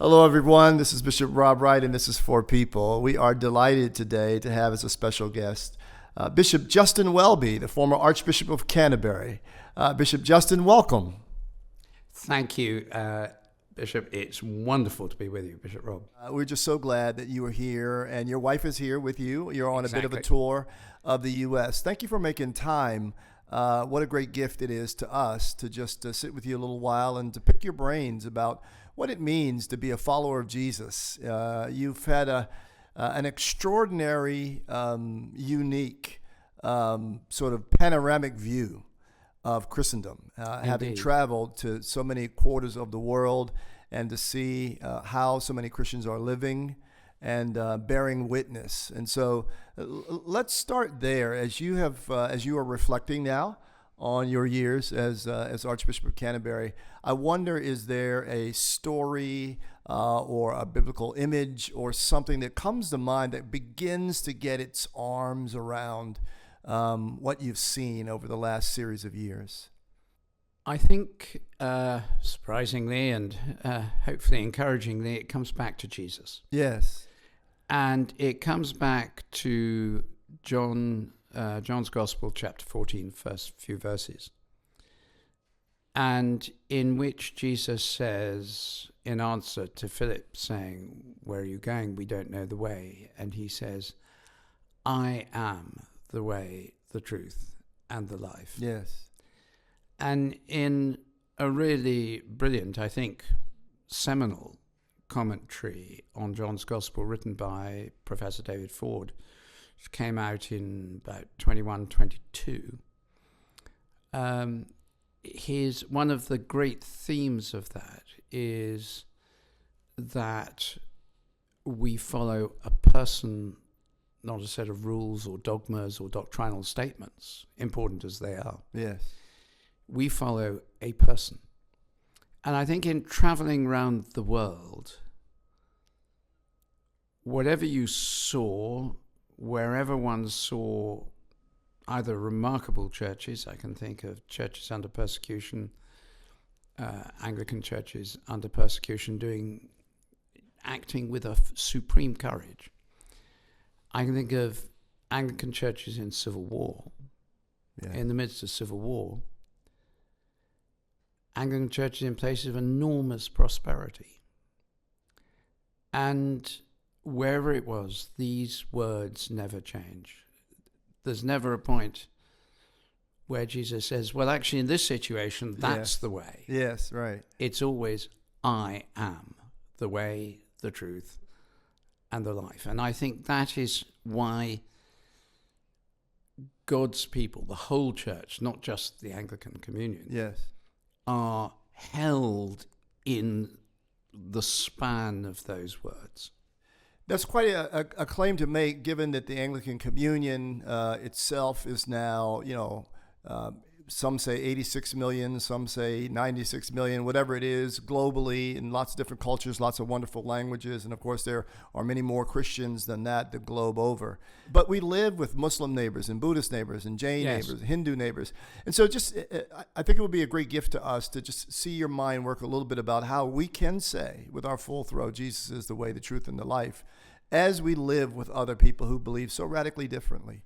Hello, everyone. This is Bishop Rob Wright, and this is For People. We are delighted today to have as a special guest Bishop Justin Welby, the former Archbishop of Canterbury. Bishop Justin, welcome. Thank you, Bishop. It's wonderful to be with you, Bishop Rob. We're just so glad that you are here, and your wife is here with you. You're on a bit of a Exactly. tour of the U.S. Thank you for making time. What a great gift it is to us to just sit with you a little while and to pick your brains about what it means to be a follower of Jesus. You've had an extraordinary, unique, sort of panoramic view of Christendom, having traveled to so many quarters of the world and to see how so many Christians are living and bearing witness. And so let's start there as you are reflecting now on your years as Archbishop of Canterbury. I wonder, is there a story or a biblical image or something that comes to mind that begins to get its arms around what you've seen over the last series of years? I think, surprisingly and hopefully encouragingly, it comes back to Jesus. Yes. And it comes back to John's Gospel, chapter 14, first few verses, and in which Jesus says, in answer to Philip saying, "Where are you going? We don't know the way." And he says, "I am the way, the truth, and the life." Yes. And in a really brilliant, I think, seminal commentary on John's Gospel written by Professor David Ford, which came out in about 21-22, one of the great themes of that is that we follow a person, not a set of rules or dogmas or doctrinal statements, important as they are. Yes. We follow a person. And I think in traveling around the world, whatever you saw, wherever one saw either remarkable churches, I can think of churches under persecution, Anglican churches under persecution, acting with a supreme courage. I can think of Anglican churches in civil war, in the midst of civil war. Anglican churches in places of enormous prosperity. And wherever it was, these words never change. There's never a point where Jesus says, well, actually, in this situation, that's the way. Yes, right. It's always, I am the way, the truth, and the life. And I think that is why God's people, the whole church, not just the Anglican communion, are held in the span of those words. That's quite a claim to make, given that the Anglican Communion itself is now, some say 86 million, some say 96 million, whatever it is, globally, in lots of different cultures, lots of wonderful languages. And of course, there are many more Christians than that the globe over. But we live with Muslim neighbors and Buddhist neighbors and Jain neighbors, Hindu neighbors. And so I think it would be a great gift to us to just see your mind work a little bit about how we can say with our full throat, Jesus is the way, the truth, and the life, as we live with other people who believe so radically differently.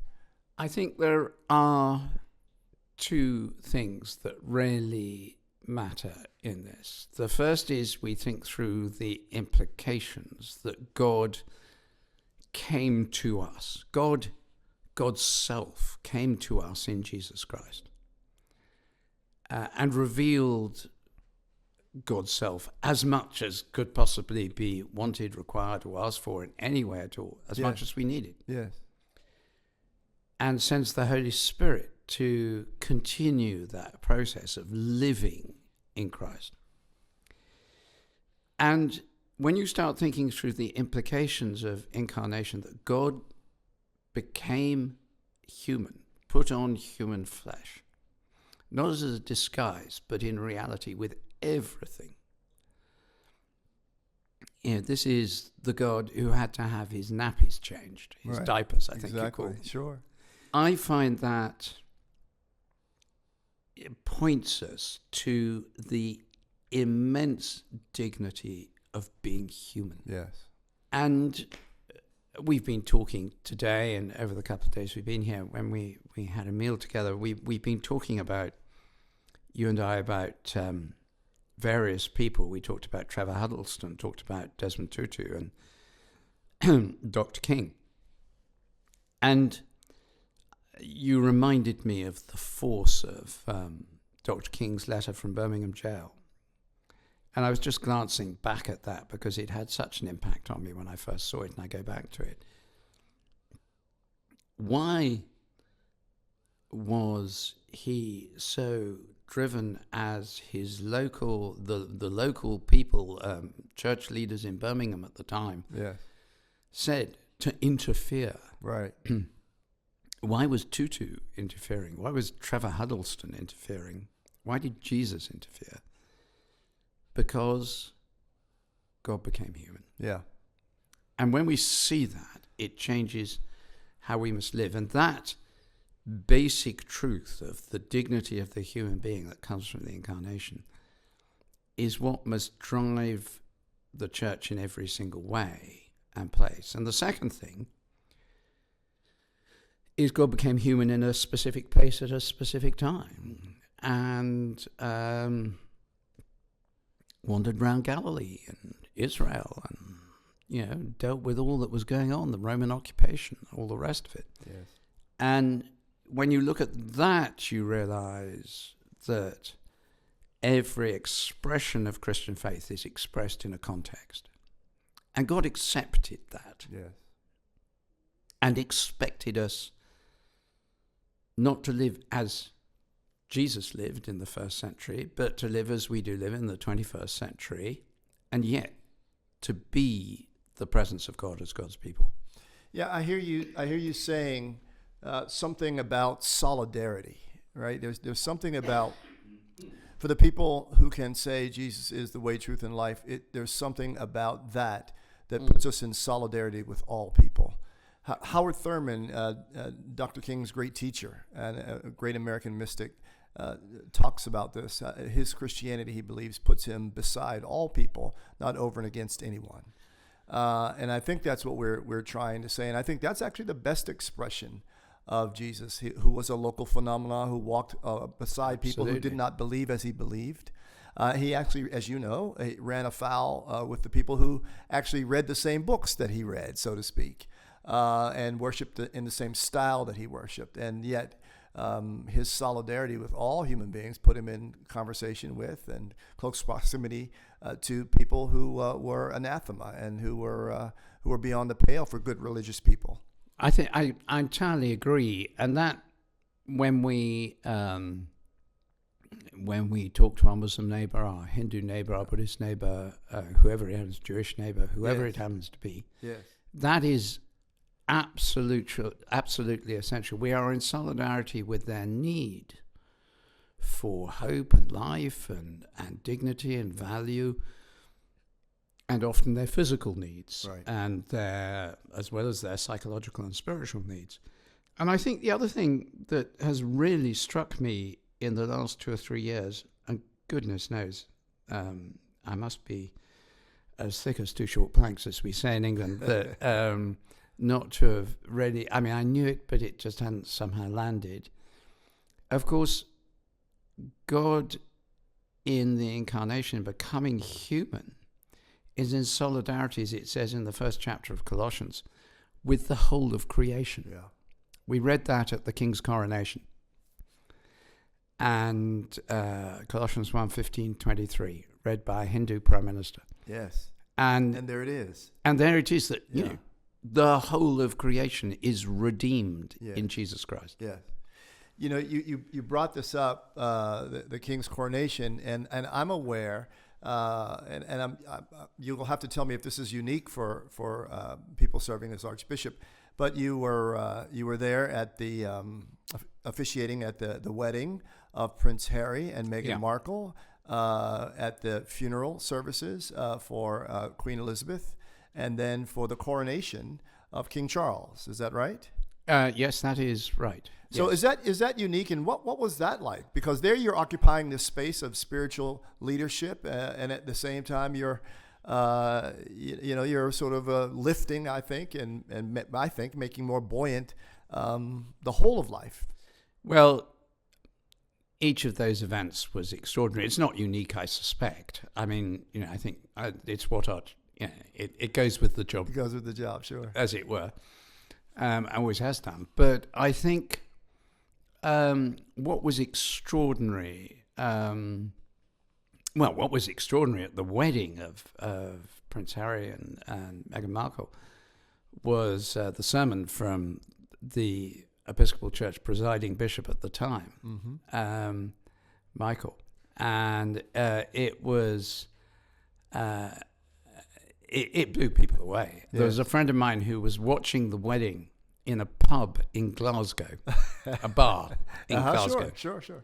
I think there are two things that really matter in this. The first is we think through the implications that God came to us. God's self came to us in Jesus Christ and revealed God's self as much as could possibly be wanted, required, or asked for in any way at all, as much as we needed. Yes. And sends the Holy Spirit to continue that process of living in Christ. And when you start thinking through the implications of incarnation, that God became human, put on human flesh, not as a disguise, but in reality with everything. This is the God who had to have his nappies changed, his diapers, I think you call them. Sure. I find that it points us to the immense dignity of being human. Yes. And we've been talking today and over the couple of days we've been here, when we had a meal together, we've been talking about, you and I, about various people. We talked about Trevor Huddleston, talked about Desmond Tutu and Dr. King. And you reminded me of the force of Dr. King's letter from Birmingham jail. And I was just glancing back at that because it had such an impact on me when I first saw it, and I go back to it. Why was he so driven as his local, the local people, church leaders in Birmingham at the time, said to interfere? Right. Why was Tutu interfering? Why was Trevor Huddleston interfering? Why did Jesus interfere? Because God became human. Yeah. And when we see that, it changes how we must live. And that basic truth of the dignity of the human being that comes from the Incarnation is what must drive the church in every single way and place. And the second thing is God became human in a specific place at a specific time. And wandered around Galilee and Israel and, dealt with all that was going on, the Roman occupation, all the rest of it. Yes. And when you look at that, you realize that every expression of Christian faith is expressed in a context. And God accepted that. Yes. And expected us not to live as Jesus lived in the first century, but to live as we do live in the 21st century, and yet to be the presence of God as God's people. Yeah, I hear you saying something about solidarity, right? There's something about, for the people who can say Jesus is the way, truth, and life, there's something about that puts us in solidarity with all people. Howard Thurman, Dr. King's great teacher and a great American mystic, talks about this. His Christianity, he believes, puts him beside all people, not over and against anyone. And I think that's what we're trying to say. And I think that's actually the best expression of Jesus, who was a local phenomenon, who walked beside people who did not believe as he believed. He actually, as you know, he ran afoul with the people who actually read the same books that he read, so to speak, and worshiped in the same style that he worshiped. And yet his solidarity with all human beings put him in conversation with and close proximity to people who were anathema and who were beyond the pale for good religious people. I think I entirely agree, and that when we talk to our Muslim neighbor, our Hindu neighbor, our Buddhist neighbor, whoever it is, Jewish neighbor, whoever it happens to be, that is absolutely essential. We are in solidarity with their need for hope and life and dignity and value, and often their physical needs, right, and their, as well as their psychological and spiritual needs. And I think the other thing that has really struck me in the last 2 or 3 years, and goodness knows, I must be as thick as two short planks, as we say in England, that not to have really, I mean, I knew it, but it just hadn't somehow landed. Of course, God in the Incarnation becoming human is in solidarity, as it says in the first chapter of Colossians, with the whole of creation. Yeah. We read that at the King's coronation. And Colossians 1:15-23, read by a Hindu Prime Minister. Yes. And there it is. And there it is that, you know, the whole of creation is redeemed in Jesus Christ. Yes. You know, you brought this up, the King's coronation, and I'm aware, and you'll have to tell me if this is unique for people serving as Archbishop, but you were there at the officiating at the wedding of Prince Harry and Meghan Markle, at the funeral services for Queen Elizabeth, and then for the coronation of King Charles. Is that right? Yes, that is right. So is that unique, and what was that like? Because there you're occupying this space of spiritual leadership, and at the same time you're you're sort of lifting, I think, and I think making more buoyant the whole of life. Well, each of those events was extraordinary. It's not unique, I suspect. I mean, I think it's what it goes with the job. It goes with the job, sure. As it were. Always has done. But I think what was extraordinary, what was extraordinary at the wedding of Prince Harry and Meghan Markle was the sermon from the Episcopal Church presiding bishop at the time, Michael. And it was... It blew people away. Yes. There was a friend of mine who was watching the wedding in a pub in Glasgow, a bar in Glasgow. Sure.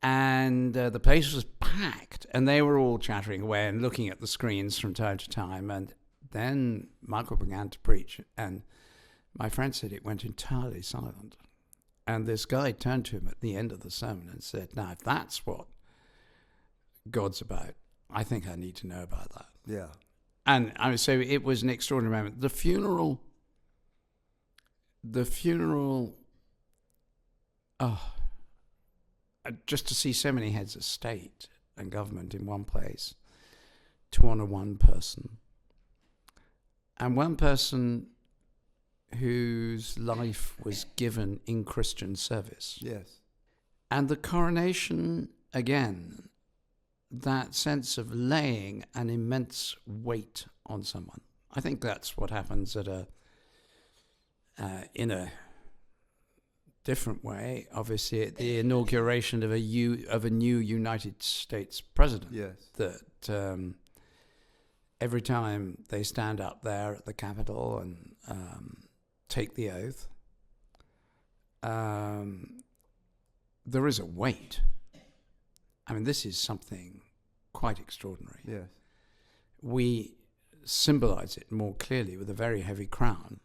And the place was packed, and they were all chattering away and looking at the screens from time to time. And then Michael began to preach, and my friend said it went entirely silent. And this guy turned to him at the end of the sermon and said, "Now, if that's what God's about, I think I need to know about that." Yeah. And so it was an extraordinary moment. The funeral, just to see so many heads of state and government in one place, to honor one person. And one person whose life was given in Christian service. Yes. And the coronation, again, that sense of laying an immense weight on someone. I think that's what happens at in a different way, obviously, at the inauguration of a new United States president. Yes. That every time they stand up there at the Capitol and take the oath, there is a weight. I mean, this is something quite extraordinary. Yes. We symbolize it more clearly with a very heavy crown.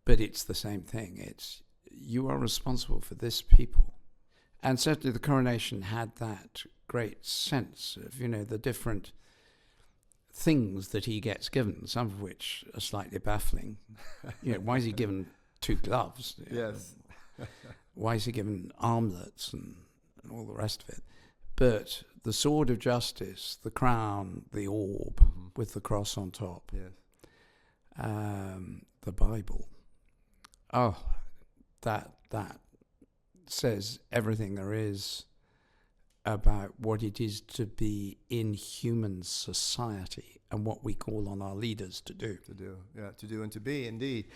But it's the same thing. It's you are responsible for this people. And certainly the coronation had that great sense of, the different things that he gets given, some of which are slightly baffling. Why is he given 2 gloves? Yes. Why is he given armlets and all the rest of it? But the sword of justice, the crown, the orb with the cross on top, yes. The Bible. Oh, that says everything there is about what it is to be in human society and what we call on our leaders to do. To do and to be, indeed.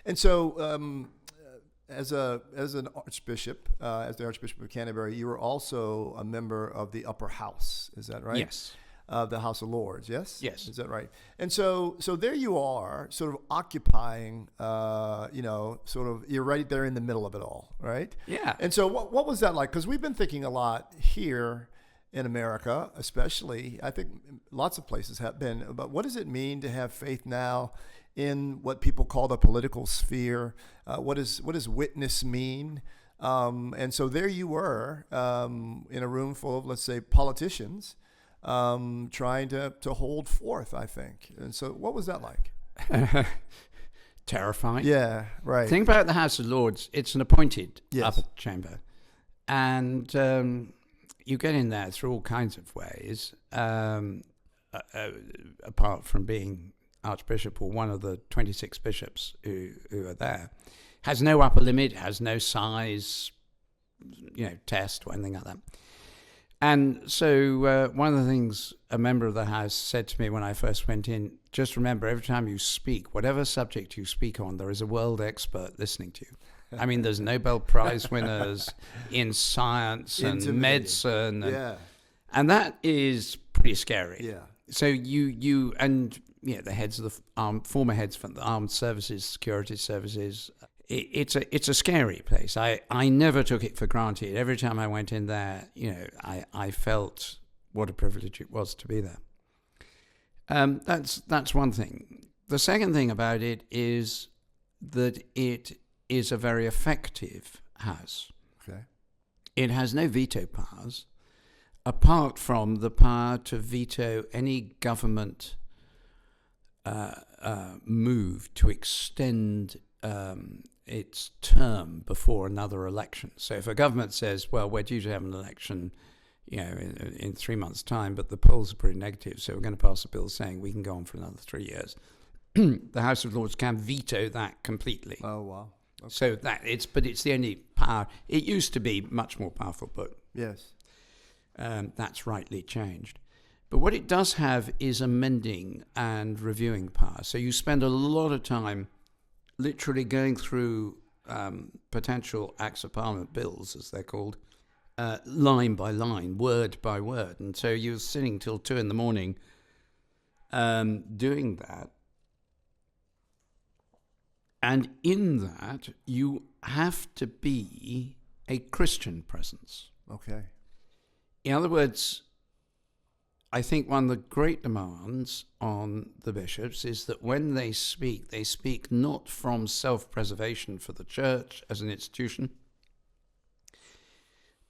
And so, as an archbishop, as the Archbishop of Canterbury, you were also a member of the Upper House. Is that right? Yes. The House of Lords. Yes. Yes. Is that right? And so there you are, sort of occupying. You're right there in the middle of it all, right? Yeah. And so what was that like? Because we've been thinking a lot here in America, especially. I think lots of places have been. But what does it mean to have faith now in what people call the political sphere? What does witness mean? And so there you were in a room full of, let's say, politicians trying to hold forth, I think. And so what was that like? Terrifying. Yeah, right. Think about the House of Lords. It's an appointed Yes. upper chamber. And you get in there through all kinds of ways, apart from being Archbishop or one of the 26 bishops who are there. Has no upper limit, has no size, test or anything like that. And so one of the things a member of the House said to me when I first went in, just remember, every time you speak, whatever subject you speak on, there is a world expert listening to you. I mean, there's Nobel Prize winners in science and medicine. And that is pretty scary. Yeah. So you the heads of the former heads of the armed services, security services, it's a scary place. I never took it for granted. Every time I went in there, I felt what a privilege it was to be there. That's one thing. The second thing about it is that it is a very effective house. Okay. It has no veto powers. apart from the power to veto any government move to extend its term before another election. So if a government says, well, we're due to have an election, in 3 months' time, but the polls are pretty negative, so we're going to pass a bill saying we can go on for another 3 years, the House of Lords can veto that completely. Oh, wow. Okay. So it's the only power. It used to be much more powerful, but yes, that's rightly changed. But what it does have is amending and reviewing power. So you spend a lot of time literally going through potential Acts of Parliament bills, as they're called, line by line, word by word. And so you're sitting till 2 a.m. Doing that. And in that, you have to be a Christian presence. Okay. In other words, I think one of the great demands on the bishops is that when they speak not from self-preservation for the church as an institution,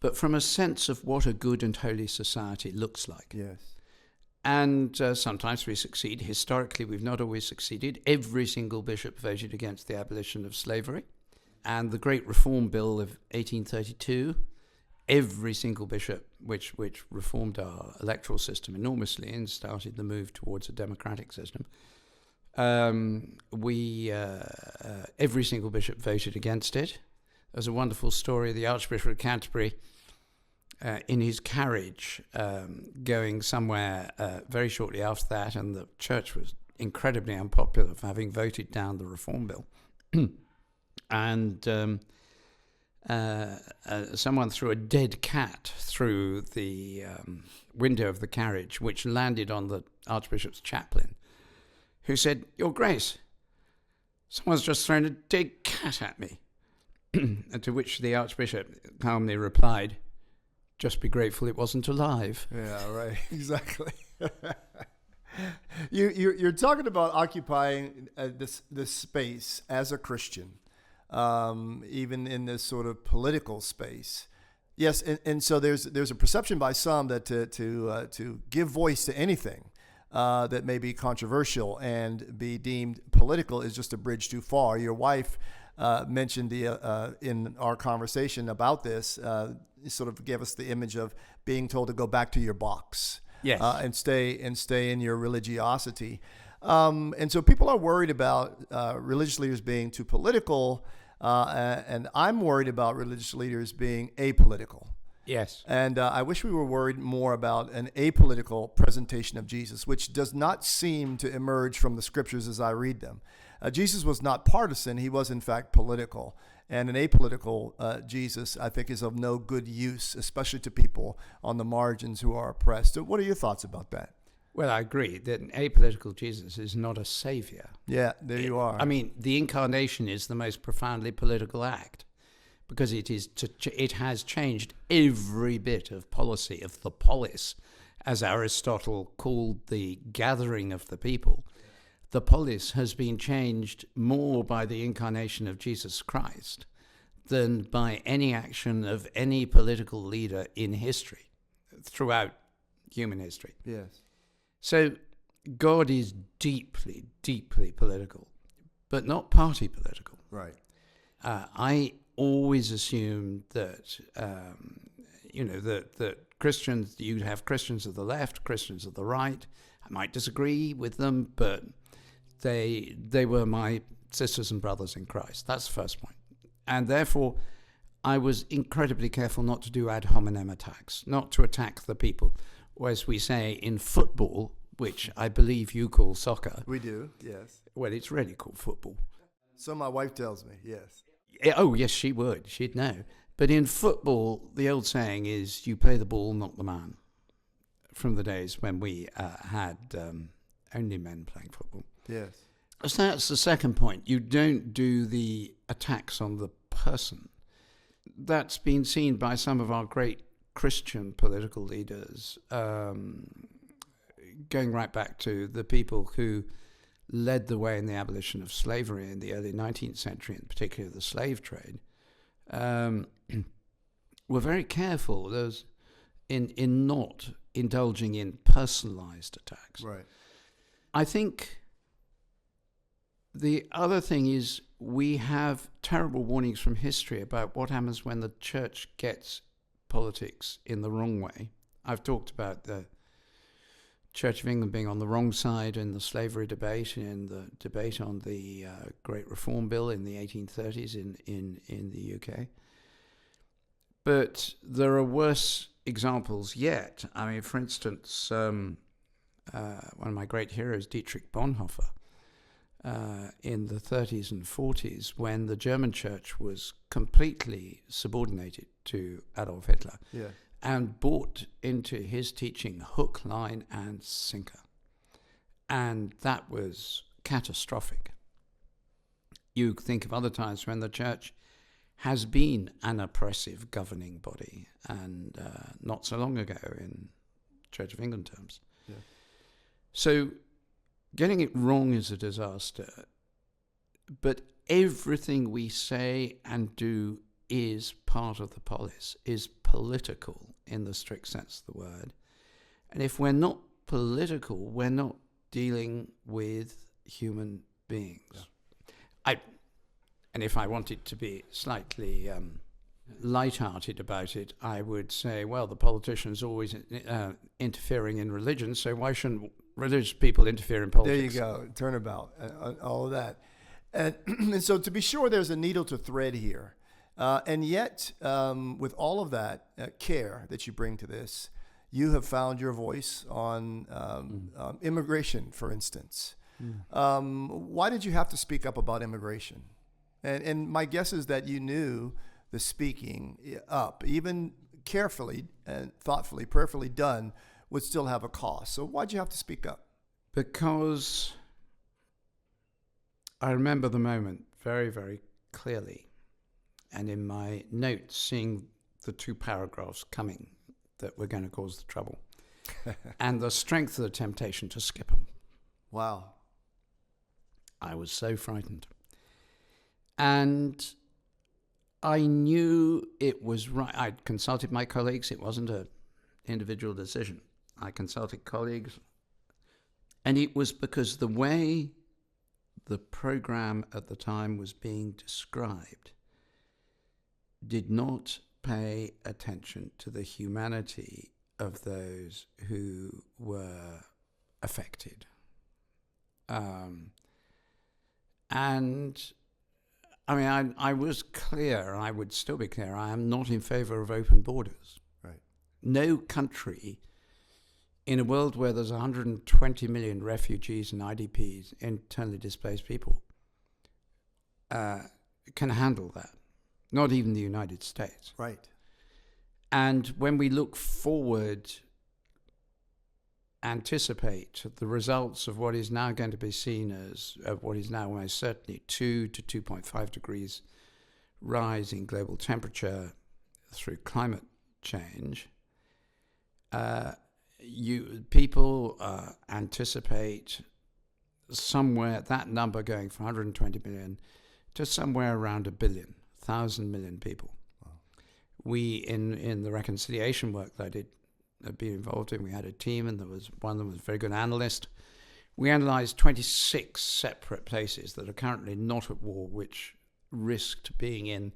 but from a sense of what a good and holy society looks like. Yes. And sometimes we succeed. Historically, we've not always succeeded. Every single bishop voted against the abolition of slavery. And the Great Reform Bill of 1832, every single bishop, which reformed our electoral system enormously and started the move towards a democratic system, every single bishop voted against it. There's a wonderful story of the Archbishop of Canterbury in his carriage going somewhere very shortly after that, and the church was incredibly unpopular for having voted down the Reform Bill. And someone threw a dead cat through the window of the carriage, which landed on the Archbishop's chaplain, who said, "Your Grace, someone's just thrown a dead cat at me." And to which the Archbishop calmly replied, "Just be grateful it wasn't alive." Yeah, right. Exactly. You're talking about occupying this space as a Christian, even in this sort of political space. Yes, and so there's a perception by some that to give voice to anything that may be controversial and be deemed political is just a bridge too far. Your wife mentioned in our conversation about this, sort of gave us the image of being told to go back to your box, yes, and stay in your religiosity, and so people are worried about religious leaders being too political, and I'm worried about religious leaders being apolitical. Yes. And I wish we were worried more about an apolitical presentation of Jesus, which does not seem to emerge from the scriptures as I read them. Jesus was not partisan. He was, in fact, political. And an apolitical Jesus, I think, is of no good use, especially to people on the margins who are oppressed. So what are your thoughts about that? Well, I agree that an apolitical Jesus is not a savior. Yeah, there you are. I mean, the Incarnation is the most profoundly political act, because it has changed every bit of policy, of the polis, as Aristotle called the gathering of the people. The polis has been changed more by the incarnation of Jesus Christ than by any action of any political leader in history, throughout human history. Yes. So God is deeply, deeply political, but not party political. Right. I always assumed that, that Christians, you'd have Christians of the left, Christians of the right. I might disagree with them, but they were my sisters and brothers in Christ. That's the first point. And therefore, I was incredibly careful not to do ad hominem attacks, not to attack the people. Or as we say in football, which I believe you call soccer. We do, yes. Well, it's really called football. So my wife tells me, yes. Oh, yes, she would. She'd know. But in football, the old saying is, you play the ball, not the man, from the days when we had only men playing football. Yes. So that's the second point. You don't do the attacks on the person. That's been seen by some of our great Christian political leaders, going right back to the people who led the way in the abolition of slavery in the early 19th century, in particular the slave trade, were very careful. in not indulging in personalized attacks. Right. I think the other thing is we have terrible warnings from history about what happens when the church gets politics in the wrong way. I've talked about the Church of England being on the wrong side in the slavery debate, in the debate on the Great Reform Bill in the 1830s in the UK. But there are worse examples yet. I mean, for instance, one of my great heroes, Dietrich Bonhoeffer, in the 30s and 40s, when the German church was completely subordinated to Adolf Hitler, and bought into his teaching hook, line, and sinker. And that was catastrophic. You think of other times when the church has been an oppressive governing body, and not so long ago in Church of England terms. Yeah. So getting it wrong is a disaster, but everything we say and do is part of the polis, is political in the strict sense of the word. And if we're not political, we're not dealing with human beings. Yeah. And if I wanted to be slightly light-hearted about it, I would say, well, the politicians are always interfering in religion, so why shouldn't religious people interfere in politics? There you go, turnabout, all of that. And so to be sure, there's a needle to thread here. And yet, with all of that care that you bring to this, you have found your voice on immigration, for instance. Why did you have to speak up about immigration? And my guess is that you knew the speaking up, even carefully and thoughtfully, prayerfully done, would still have a cost. So why'd you have to speak up? Because I remember the moment very, very clearly. And in my notes, seeing the 2 paragraphs coming that were going to cause the trouble, and the strength of the temptation to skip them. Wow. I was so frightened. And I knew it was right. I'd consulted my colleagues. It wasn't an individual decision. I consulted colleagues. And it was because the way the program at the time was being described did not pay attention to the humanity of those who were affected. And I mean, I was clear, I would still be clear, I am not in favor of open borders. Right. No country in a world where there's 120 million refugees and IDPs, internally displaced people, can handle that. Not even the United States. Right. And when we look forward, anticipate the results of what is now going to be seen as what is now almost certainly 2 to 2.5 degrees rise in global temperature through climate change, people anticipate somewhere that number going from 120 million to somewhere around 1 billion. 1,000 million people. Wow. We, in the reconciliation work that I did be involved in, we had a team, and there was one of them was a very good analyst. We analysed 26 separate places that are currently not at war, which risked being in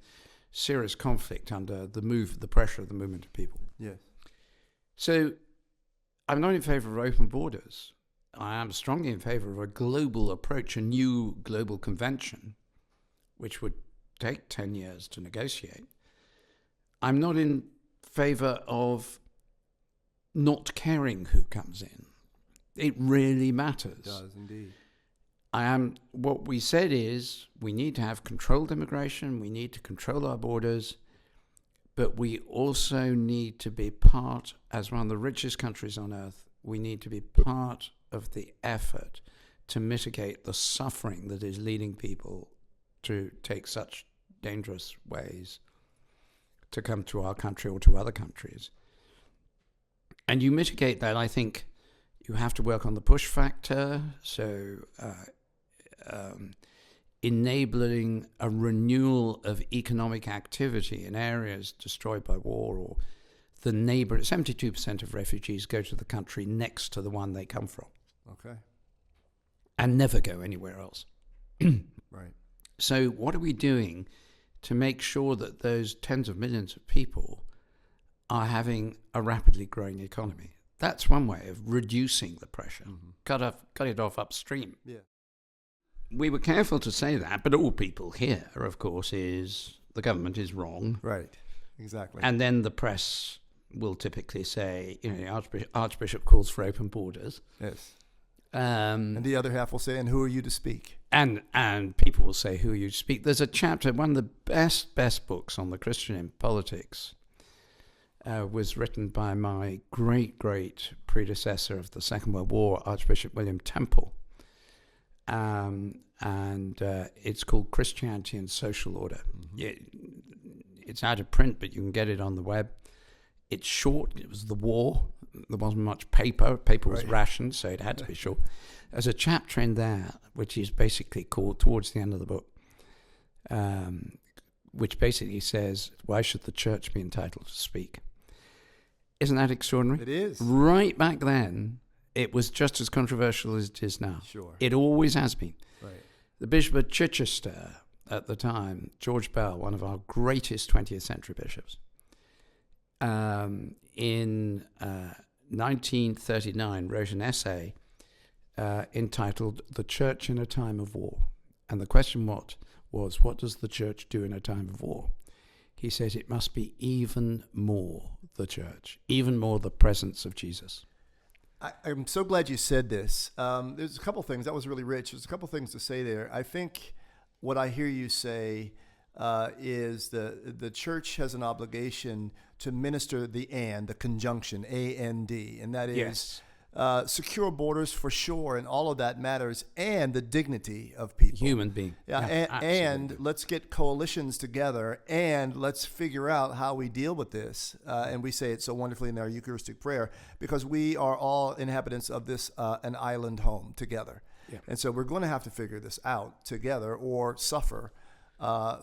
serious conflict under the pressure of the movement of people. Yes. So I'm not in favour of open borders. I am strongly in favour of a global approach, a new global convention, which would take 10 years to negotiate. I'm not in favour of not caring who comes in. It really matters. It does indeed. What we said is we need to have controlled immigration, we need to control our borders, but we also need to be part, as one of the richest countries on earth, we need to be part of the effort to mitigate the suffering that is leading people to take such dangerous ways to come to our country or to other countries. And you mitigate that, I think you have to work on the push factor, so enabling a renewal of economic activity in areas destroyed by war or the neighbor, 72% of refugees go to the country next to the one they come from. Okay. And never go anywhere else. Right. So what are we doing to make sure that those tens of millions of people are having a rapidly growing economy? That's one way of reducing the pressure. Cut it off upstream. Yeah. We were careful to say that, but all people hear, of course, is the government is wrong. Right. Exactly. And then the press will typically say, the Archbishop calls for open borders. Yes. And the other half will say, and who are you to speak? And people will say, who are you to speak? There's a chapter, one of the best books on the Christian in politics was written by my great predecessor of the Second World War, Archbishop William Temple. And it's called Christianity and Social Order. It's out of print, but you can get it on the web. It's short. It was the war. There wasn't much paper. Paper was rationed, so it had to be short. There's a chapter in there which is basically called, towards the end of the book, which basically says, why should the church be entitled to speak? Isn't that extraordinary? It is. Right back then, it was just as controversial as it is now. Sure. It always has been. Right. The Bishop of Chichester at the time, George Bell, one of our greatest 20th century bishops, in 1939 wrote an essay entitled The Church in a Time of War. And the question was, what does the church do in a time of war? He says it must be even more the church, even more the presence of Jesus. I'm so glad you said this. There's a couple things. That was really rich. There's a couple things to say there. I think what I hear you say is the church has an obligation to minister the conjunction, A-N-D, and that is Yes. Secure borders for sure, and all of that matters, and the dignity of people. Human being. Yeah, and let's get coalitions together, and let's figure out how we deal with this. And we say it so wonderfully in our Eucharistic prayer, because we are all inhabitants of this an island home together. Yeah. And so we're going to have to figure this out together or suffer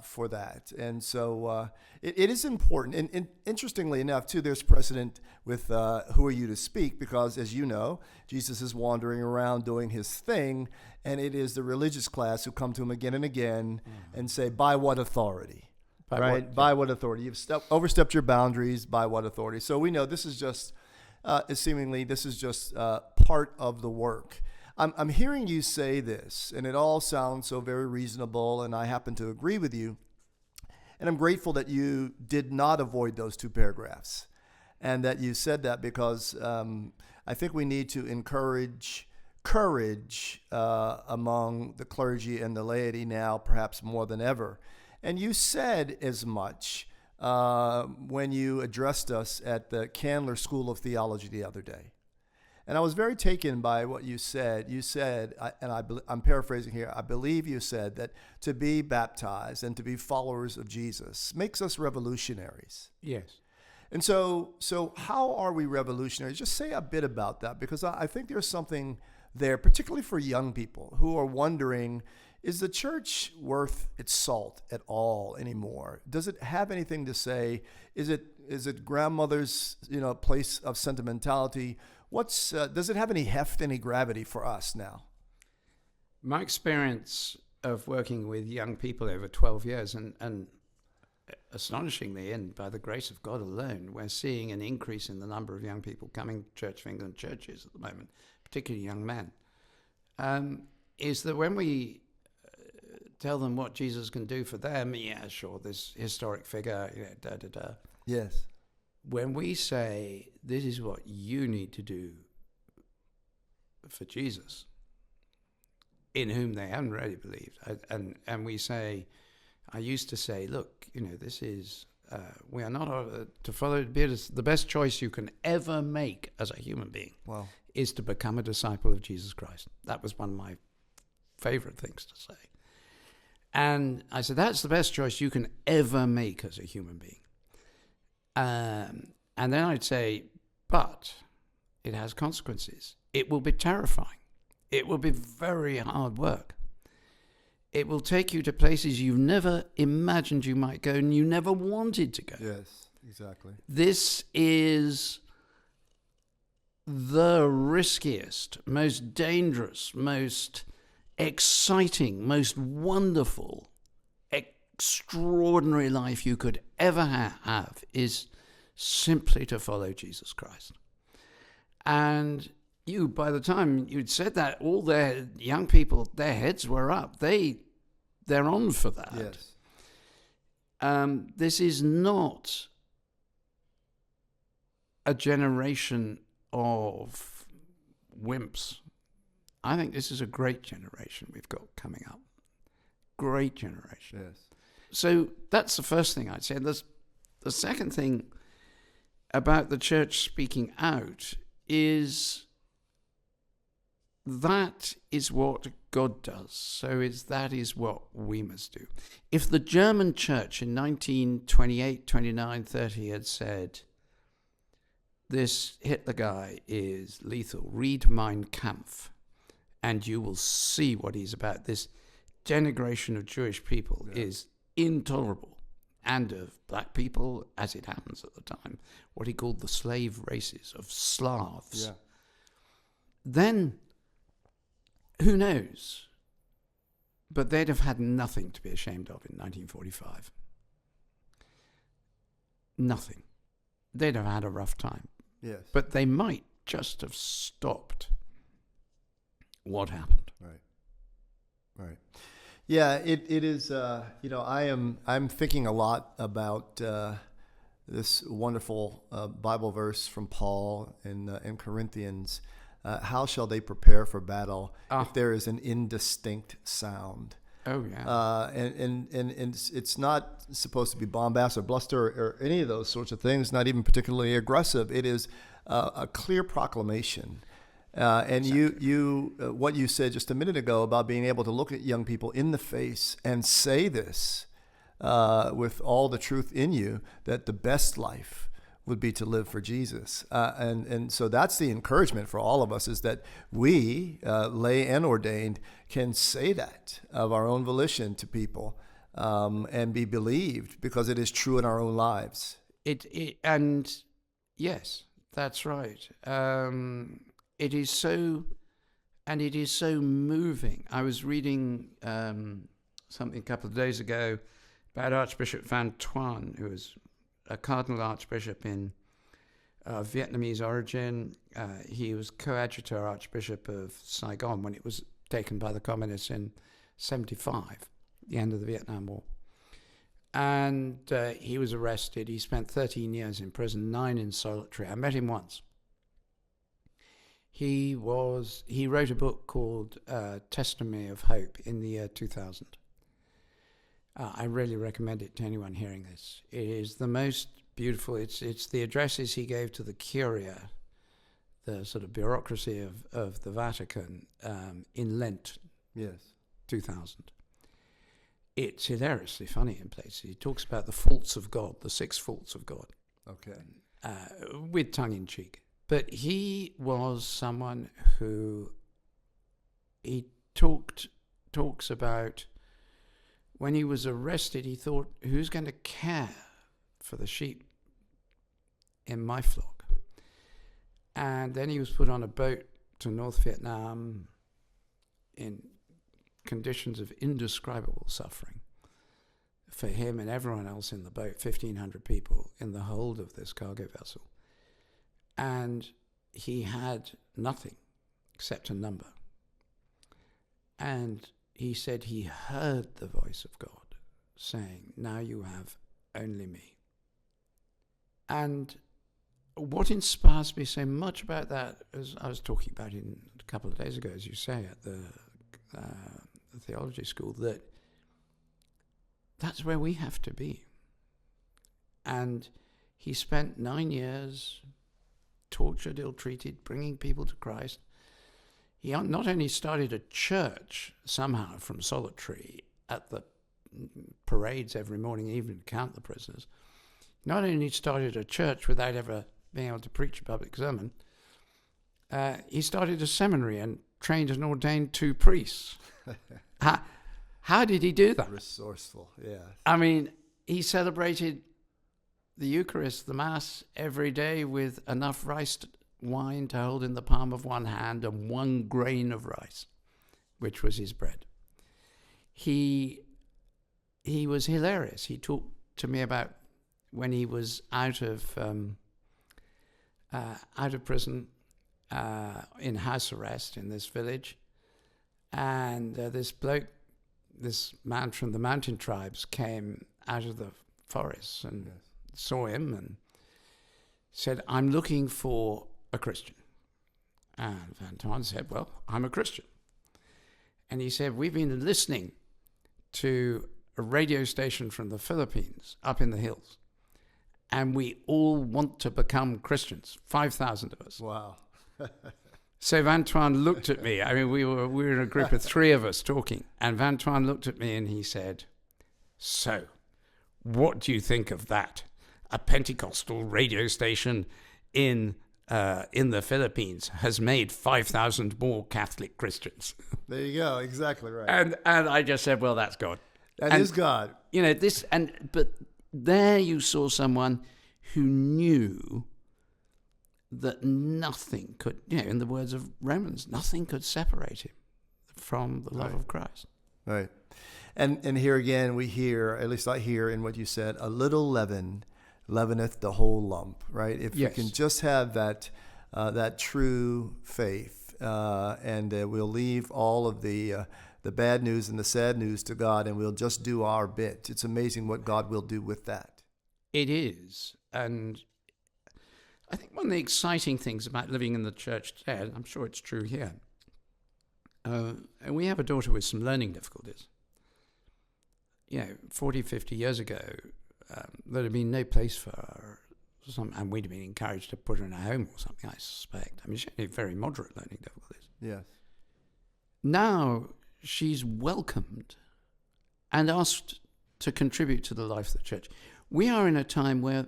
for that. And so it is important. And interestingly enough, too, there's precedent with who are you to speak, because, as you know, Jesus is wandering around doing his thing, and it is the religious class who come to him again and again and say, by what authority? By what authority? You've overstepped your boundaries. By what authority? So we know this is just, seemingly, this is just part of the work. I'm hearing you say this, and it all sounds so very reasonable, and I happen to agree with you. And I'm grateful that you did not avoid those two paragraphs, and that you said that, because I think we need to encourage courage among the clergy and the laity now, perhaps more than ever. And you said as much when you addressed us at the Candler School of Theology the other day. And I was very taken by what you said. You said, and I'm paraphrasing here, I believe you said that to be baptized and to be followers of Jesus makes us revolutionaries. Yes. And so how are we revolutionaries? Just say a bit about that, because I think there's something there, particularly for young people who are wondering, is the church worth its salt at all anymore? Does it have anything to say? Is it grandmother's place of sentimentality? Does it have any heft, any gravity for us now? My experience of working with young people over 12 years, and astonishingly, and by the grace of God alone, we're seeing an increase in the number of young people coming to Church of England churches at the moment, particularly young men, is that when we tell them what Jesus can do for them, yeah, sure, this historic figure, Yes. When we say, this is what you need to do for Jesus, in whom they haven't really believed, and we say, I used to say, look, this is, we are not to follow, the best choice you can ever make as a human being is to become a disciple of Jesus Christ. That was one of my favorite things to say. And I said, that's the best choice you can ever make as a human being. And then I'd say, but it has consequences. It will be terrifying. It will be very hard work. It will take you to places you've never imagined you might go and you never wanted to go. Yes. Exactly. This is the riskiest, most dangerous, most exciting, most wonderful, extraordinary life you could ever have is simply to follow Jesus Christ. And you, by the time you'd said that, all their young people, their heads were up. They're on for that. Yes. This is not a generation of wimps. I think this is a great generation we've got coming up. Great generation. Yes. So that's the first thing I'd say. The second thing about the church speaking out is that is what God does. So that is what we must do. If the German church in 1928, 29, 30 had said, this Hitler guy is lethal, read Mein Kampf, and you will see what he's about. This denigration of Jewish people is intolerable, and of black people, as it happens at the time, what he called the slave races of Slavs. Yeah. Then, who knows? But they'd have had nothing to be ashamed of in 1945. Nothing. They'd have had a rough time. Yes. But they might just have stopped what happened. Right. Right. Yeah, it is, I'm thinking a lot about this wonderful Bible verse from Paul in Corinthians. How shall they prepare for battle if there is an indistinct sound? Oh, yeah. And it's not supposed to be bombast or bluster or any of those sorts of things, not even particularly aggressive. It is a clear proclamation. And exactly. What you said just a minute ago about being able to look at young people in the face and say this with all the truth in you, that the best life would be to live for Jesus. And so that's the encouragement for all of us, is that we, lay and ordained, can say that of our own volition to people and be believed because it is true in our own lives. And yes, that's right. It is so moving. I was reading something a couple of days ago about Archbishop Van Thuan, who was a cardinal archbishop in Vietnamese origin. He was coadjutor archbishop of Saigon when it was taken by the communists in 1975, the end of the Vietnam War. And he was arrested. He spent 13 years in prison, 9 in solitary. I met him once. He wrote a book called Testimony of Hope in the year 2000. I really recommend it to anyone hearing this. It is the most beautiful. It's the addresses he gave to the Curia, the sort of bureaucracy of the Vatican, in Lent, 2000. It's hilariously funny in places. He talks about the faults of God, the 6 faults of God. Okay. With tongue in cheek. But he was someone who he talks about when he was arrested. He thought, who's going to care for the sheep in my flock? And then he was put on a boat to North Vietnam in conditions of indescribable suffering for him and everyone else in the boat, 1,500 people in the hold of this cargo vessel. And he had nothing except a number. And he said he heard the voice of God saying, now you have only me. And what inspires me so much about that, as I was talking about a couple of days ago, as you say, at the theology school, that's where we have to be. And he spent 9 years tortured, ill-treated, bringing people to Christ. He not only started a church somehow from solitary at the parades every morning, even to count the prisoners. Not only started a church without ever being able to preach a public sermon, he started a seminary and trained and ordained 2 priests. How did he do that? Resourceful, yeah. I mean, he celebrated the Eucharist, the Mass, every day with enough rice wine to hold in the palm of one hand and 1 grain of rice, which was his bread. He was hilarious. He talked to me about when he was out of prison, in house arrest in this village, and this man from the mountain tribes came out of the forest and saw him and said, "I'm looking for a Christian." And Van Tuan said, "Well, I'm a Christian." And he said, "We've been listening to a radio station from the Philippines up in the hills, and we all want to become Christians, 5,000 of us." Wow. So Van Tuan looked at me. I mean, we were in a group of 3 of us talking, and Van Tuan looked at me and he said, "So, what do you think of that? A Pentecostal radio station in the Philippines has made 5,000 more Catholic Christians." There you go. Exactly right. And I just said, "Well, that's God." That is God. You know, but there you saw someone who knew that nothing could, in the words of Romans, nothing could separate him from the love of Christ. Right. And here again, we hear, at least I hear in what you said, a little leaven leaveneth the whole lump, right? If we can just have that true faith, and we'll leave all of the bad news and the sad news to God, and we'll just do our bit. It's amazing what God will do with that. It is. And I think one of the exciting things about living in the church today, and I'm sure it's true here, and we have a daughter with some learning difficulties. 40, 50 years ago, there'd have been no place for her, and we'd have been encouraged to put her in a home or something, I suspect. I mean, she had very moderate learning difficulties. Yes. Now she's welcomed and asked to contribute to the life of the church. We are in a time where,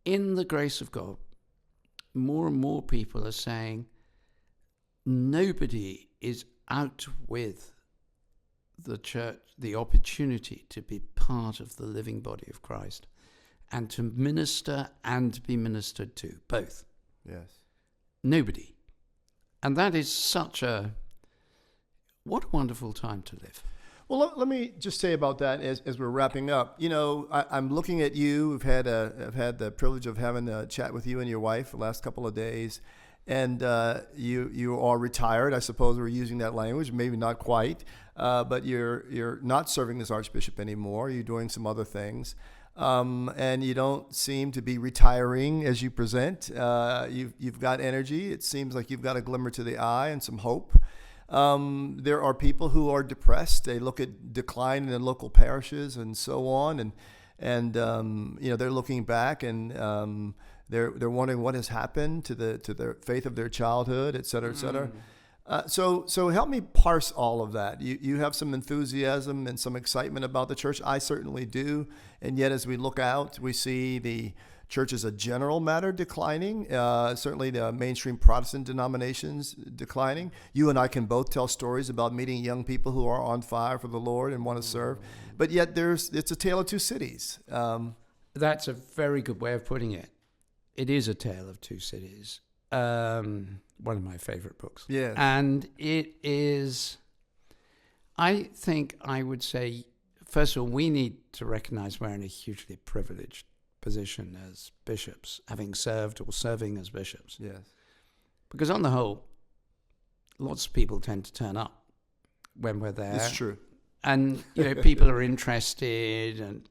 in the grace of God, more and more people are saying nobody is out with the church the opportunity to be part of the living body of Christ and to minister and be ministered to, both. Yes. Nobody. And that is what a wonderful time to live. Well, let me just say about that as we're wrapping up. I'm looking at you. I've had the privilege of having a chat with you and your wife the last couple of days, and you are retired. I suppose we're using that language, maybe not quite, but you're not serving as Archbishop anymore. You're doing some other things, and you don't seem to be retiring as you present. You've got energy. It seems like you've got a glimmer to the eye and some hope. There are people who are depressed. They look at decline in the local parishes and so on, and they're looking back and they're wondering what has happened to the faith of their childhood, et cetera, et cetera. So help me parse all of that. You have some enthusiasm and some excitement about the church. I certainly do, and yet as we look out, we see the church as a general matter declining, certainly the mainstream Protestant denominations declining. You and I can both tell stories about meeting young people who are on fire for the Lord and want to serve. But yet it's a tale of two cities. That's a very good way of putting it. It is a tale of two cities. One of my favorite books. Yes. And it is, I think I would say, first of all, we need to recognize we're in a hugely privileged position as bishops, having served or serving as bishops. Yes. Because on the whole, lots of people tend to turn up when we're there. It's true. And, people are interested and,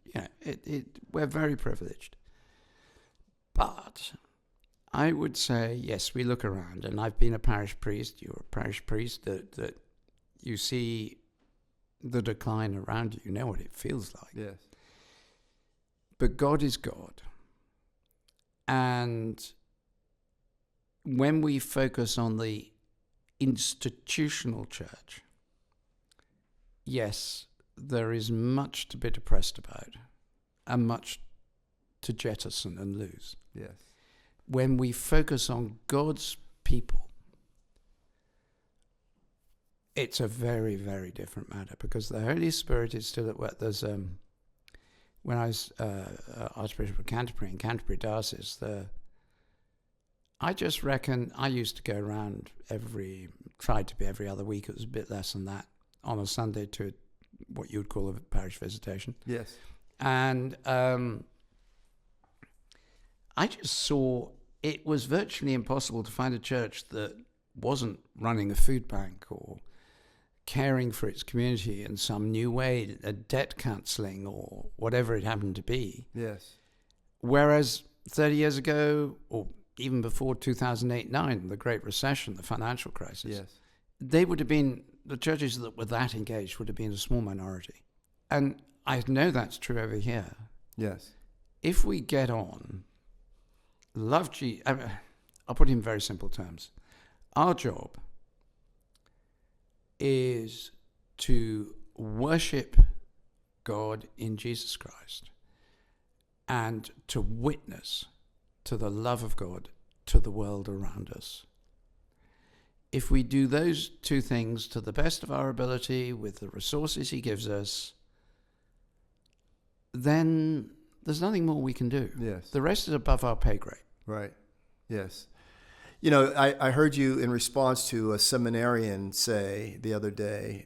we're very privileged. But I would say, yes, we look around, and I've been a parish priest, you're a parish priest, that you see the decline around you, you know what it feels like. Yes. But God is God. And when we focus on the institutional church, yes, there is much to be depressed about and much to jettison and lose. Yes. When we focus on God's people, it's a very, very different matter because the Holy Spirit is still at work. when I was Archbishop of Canterbury in Canterbury Diocese, I just reckon I used to go around tried to be every other week. It was a bit less than that on a Sunday to what you would call a parish visitation. Yes. And I just saw it was virtually impossible to find a church that wasn't running a food bank or caring for its community in some new way, a debt counselling or whatever it happened to be. Yes. Whereas 30 years ago, or even before 2008-9, the Great Recession, the financial crisis, Yes. they would have been, the churches that were that engaged would have been a small minority. And I know that's true over here. Yes. If we get on, love Jesus, I'll put it in very simple terms. Our job is to worship God in Jesus Christ and to witness to the love of God to the world around us. If we do those two things to the best of our ability with the resources he gives us, then there's nothing more we can do. Yes. The rest is above our pay grade. Right. Yes. You know, I heard you in response to a seminarian say the other day,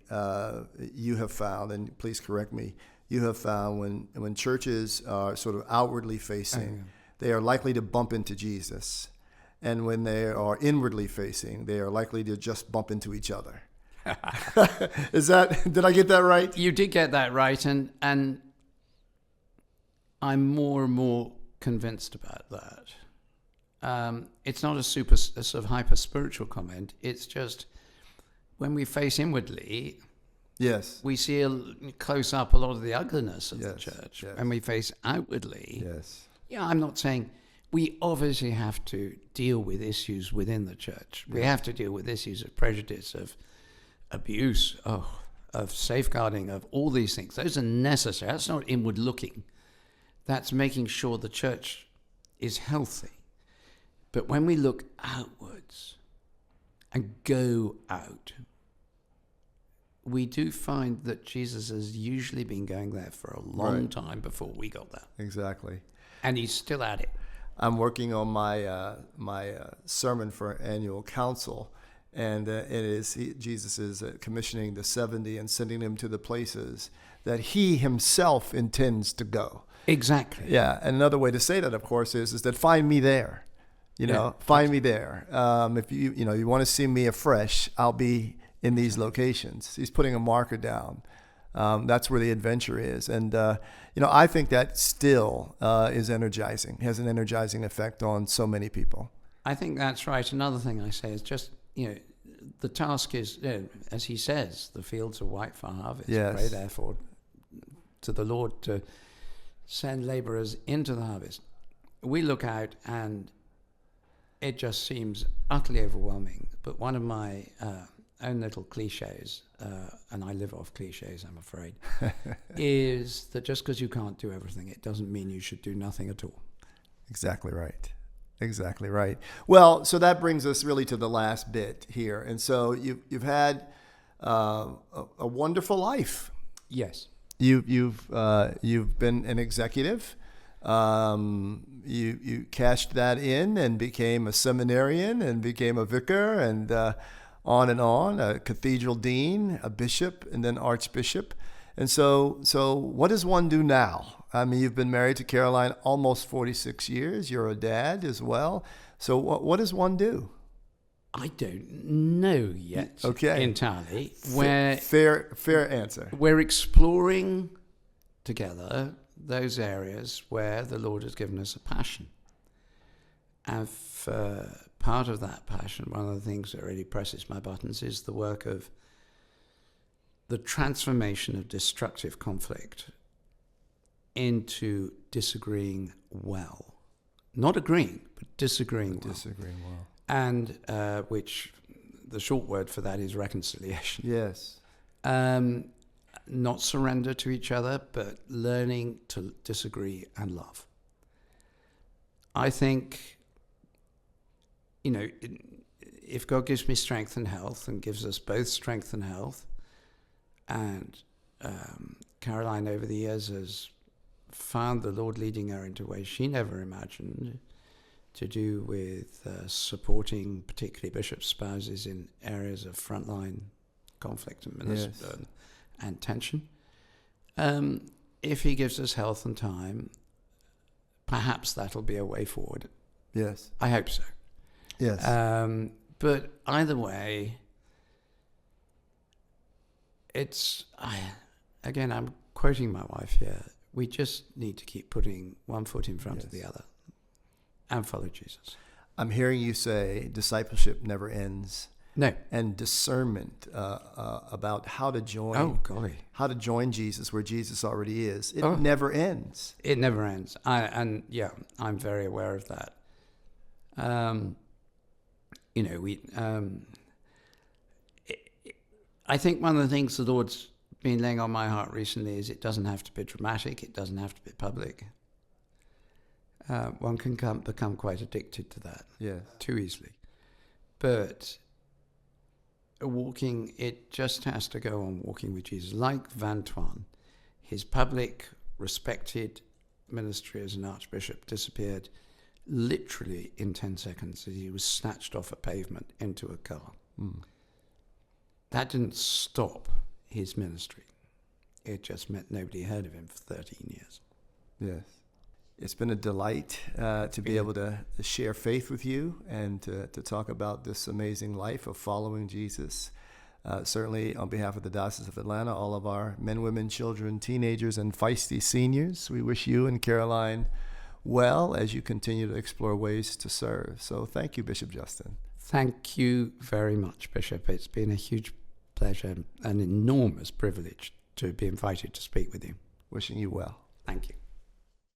you have found, and please correct me, you have found when churches are sort of outwardly facing, they are likely to bump into Jesus. And when they are inwardly facing, they are likely to just bump into each other. Did I get that right? You did get that right. And I'm more and more convinced about that. It's not a sort of hyper spiritual comment. It's just when we face inwardly, yes, we see close up a lot of the ugliness of the church. Yes. When we face outwardly, yes, I'm not saying we obviously have to deal with issues within the church. We have to deal with issues of prejudice, of abuse, of safeguarding, of all these things. Those are necessary. That's not inward looking. That's making sure the church is healthy. But when we look outwards and go out, we do find that Jesus has usually been going there for a long time before we got there. Exactly. And he's still at it. I'm working on my sermon for annual council, and Jesus is commissioning the 70 and sending them to the places that he himself intends to go. Exactly. Yeah, and another way to say that, of course, is that find me there. Find me there. If you want to see me afresh, I'll be in these locations. He's putting a marker down. That's where the adventure is. And, I think that still is energizing, has an energizing effect on so many people. I think that's right. Another thing I say is just, the task is, as he says, the fields are white for harvest. Yes. Pray therefore to the Lord to send laborers into the harvest. We look out and it just seems utterly overwhelming. But one of my own little cliches, and I live off cliches, I'm afraid, is that just because you can't do everything, it doesn't mean you should do nothing at all. Exactly right. Exactly right. Well, so that brings us really to the last bit here. And so you've had a wonderful life. Yes. You've been an executive. You cashed that in and became a seminarian and became a vicar and on, a cathedral dean, a bishop, and then archbishop. And so what does one do now? I mean, you've been married to Caroline almost 46 years. You're a dad as well. So what does one do? I don't know yet entirely. Fair answer. We're exploring together those areas where the Lord has given us a passion. And for part of that passion, one of the things that really presses my buttons is the work of the transformation of destructive conflict into disagreeing well. Not agreeing, but disagreeing well. Disagreeing well. And which the short word for that is reconciliation. Yes. Not surrender to each other, but learning to disagree and love. I think, if God gives me strength and health and gives us both strength and health, and Caroline over the years has found the Lord leading her into ways she never imagined, to do with supporting particularly bishops' spouses in areas of frontline conflict and tension. If he gives us health and time, perhaps that'll be a way forward. Yes. I hope so. Yes. But either way, I'm quoting my wife here, we just need to keep putting one foot in front of the other and follow Jesus. I'm hearing you say discipleship never ends. No. And discernment about how to join. Oh, golly. How to join Jesus where Jesus already is. It never ends. It never ends. I'm very aware of that. I think one of the things the Lord's been laying on my heart recently is it doesn't have to be dramatic. It doesn't have to be public. One can become quite addicted to that too easily. But it just has to go on walking with Jesus. Like Van Tuan, his public, respected ministry as an archbishop disappeared literally in 10 seconds as he was snatched off a pavement into a car. That didn't stop his ministry. It just meant nobody heard of him for 13 years. Yes. It's been a delight to be able to share faith with you and to talk about this amazing life of following Jesus. Certainly on behalf of the Diocese of Atlanta, all of our men, women, children, teenagers, and feisty seniors, we wish you and Caroline well as you continue to explore ways to serve. So thank you, Bishop Justin. Thank you very much, Bishop. It's been a huge pleasure, an enormous privilege to be invited to speak with you. Wishing you well. Thank you.